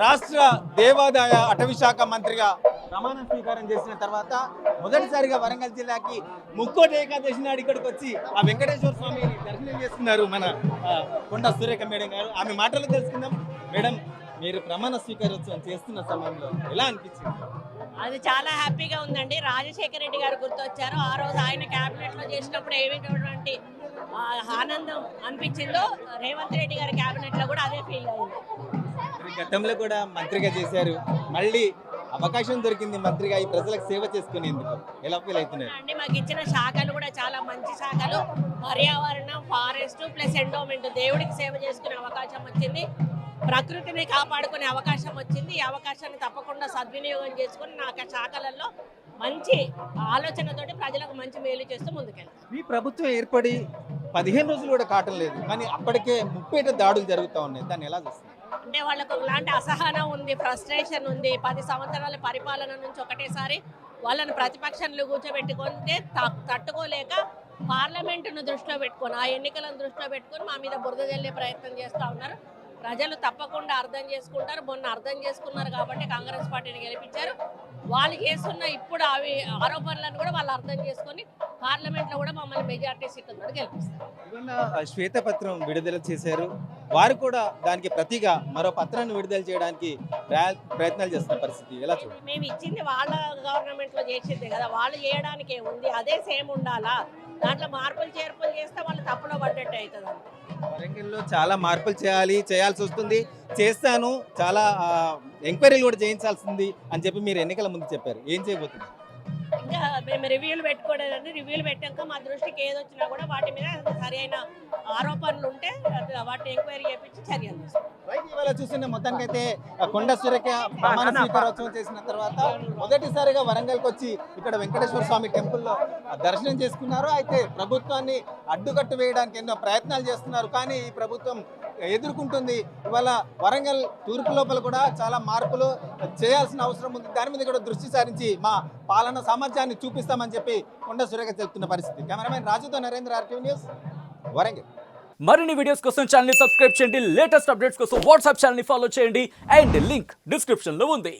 రాష్ట్ర దేవాదాయ అటవీ శాఖ మంత్రిగా ప్రమాణ స్వీకారం చేసిన తర్వాత మొదటిసారిగా వరంగల్ జిల్లాకి ముక్కోటి ఏకాదశి నాడు ఇక్కడికి వచ్చి ఆ వెంకటేశ్వర స్వామిని దర్శనం చేసుకున్నారు మన కొండ సురేఖ మేడం గారు. ఆమె మాటలు తెలుసుకుందాం. మేడం, మీరు ప్రమాణ స్వీకారోత్సవం చేస్తున్న సమయంలో ఎలా అనిపించింది? అది చాలా హ్యాపీగా ఉందండి. రాజశేఖర రెడ్డి గారు గుర్తొచ్చారు. ఆ రోజు ఆయన క్యాబినెట్ లో చేసినప్పుడు ఏమిటటువంటి ఆనందం అనిపించిందో రేవంత్ రెడ్డి గారి క్యాబినెట్ లో కూడా అదే ఫీల్ అయింది. గతంలో కూడా మంత్రిగా చేశారు, మళ్ళీ అవకాశం దొరికింది మంత్రిగా ఈ ప్రజలకు సేవ చేసుకునేందుకు. ఎలా ఫీల్ అవుతున్నారు అండి? మాకు ఇచ్చిన శాఖలు కూడా చాలా మంచి శాఖలు. పర్యావరణం, ఫారెస్ట్ ప్లస్ ఎండోమెంట్, దేవుడికి సేవ చేసుకునే అవకాశం వచ్చింది, ప్రకృతిని కాపాడుకునే అవకాశం వచ్చింది. ఈ అవకాశాన్ని తప్పకుండా సద్వినియోగం చేసుకుని నాకు శాఖలలో మంచి ఆలోచనతోటి ప్రజలకు మంచి మేలు చేస్తూ ముందుకెళ్తాం. మీ ప్రభుత్వం ఏర్పడి 15 రోజులు కూడా కావటం లేదు, కానీ అప్పటికే 30 దాడులు జరుగుతూ ఉన్నాయి. దాన్ని ఎలా చూస్తారు? అంటే వాళ్ళకు ఇలాంటి అసహనం ఉంది, ఫ్రస్ట్రేషన్ ఉంది. 10 సంవత్సరాల పరిపాలన నుంచి ఒకటేసారి వాళ్ళని ప్రతిపక్షంలో కూర్చోబెట్టుకుంటే తట్టుకోలేక పార్లమెంటును దృష్టిలో పెట్టుకొని, ఆ ఎన్నికలను దృష్టిలో పెట్టుకొని మా మీద బురద జల్లే ప్రయత్నం చేస్తూ ఉన్నారు. ప్రజలు తప్పకుండా అర్థం చేసుకుంటారు. మొన్న అర్థం చేసుకున్నారు కాబట్టి కాంగ్రెస్ పార్టీని గెలిపించారు. వాళ్ళు చేస్తున్న ఇప్పుడు అవి ఆరోపణలను కూడా వాళ్ళు అర్థం చేసుకొని పార్లమెంట్లో కూడా మమ్మల్ని మెజార్టీ సీట్లతో గెలిపిస్తారు. శ్వేతపత్రం విడుదల చేశారు, వారు కూడా దానికి ప్రతిగా మరో పత్రాన్ని విడుదల చేయడానికి ప్రయత్నాలు చేస్తున్న పరిస్థితి ఎలా చూడాలి? మేము ఇచ్చింది వాళ్ళ గవర్నమెంట్లో చేసిందే కదా, వాళ్ళు చేయడానికి ఏముంది, అదే సేమ్ ఉండాలా? దాంట్లో మార్పులు చేర్పులు చేస్తే వాళ్ళు తప్పులో పడ్డట్టు అవుతుంది. వరంగల్లో చాలా మార్పులు చేయాల్సి వస్తుంది, చేస్తాను, చాలా ఎంక్వైరీలు కూడా చేయించాల్సింది అని చెప్పి మీరు ఎన్నికల ముందు చెప్పారు. ఏం చేయబోతున్నారు? ఇంకా మేము రివ్యూలు పెట్టుకోవడానికి, రివ్యూలు పెట్టాక మా దృష్టికి ఏదొచ్చినా కూడా వాటి మీద సరైన ఆరోపణలు ఉంటే వాటిని ఎంక్వైరీ చేయించి చర్యలు తీసుకుంటాం. ఇవాళ చూస్తున్న మొత్తానికైతే కొండ సురేఖ ప్రమాణ స్వీకారోత్సవం చేసిన తర్వాత మొదటిసారిగా వరంగల్కి వచ్చి ఇక్కడ వెంకటేశ్వర స్వామి టెంపుల్లో దర్శనం చేసుకున్నారు. అయితే ప్రభుత్వాన్ని అడ్డుకట్టు వేయడానికి ఎన్నో ప్రయత్నాలు చేస్తున్నారు, కానీ ఈ ప్రభుత్వం ఎదుర్కొంటుంది. ఇవాళ వరంగల్ తూర్పు లోపల కూడా చాలా మార్పులు చేయాల్సిన అవసరం ఉంది. దాని మీద కూడా దృష్టి సారించి మా పాలన సామర్థ్యాన్ని చూపిస్తామని చెప్పి కొండ సురేఖ తెలుపుతున్న పరిస్థితి. కెమెరామెన్ రాజుతో నరేంద్ర, RTV న్యూస్, వరంగల్. మరిన్ని వీడియోస్ కోసం ఛానల్ ని సబ్స్క్రైబ్ చేయండి, లేటెస్ట్ అప్డేట్స్ కోసం వాట్సాప్ ఛానల్ ని ఫాలో చేయండి, అండ్ లింక్ డిస్క్రిప్షన్ లో ఉంది.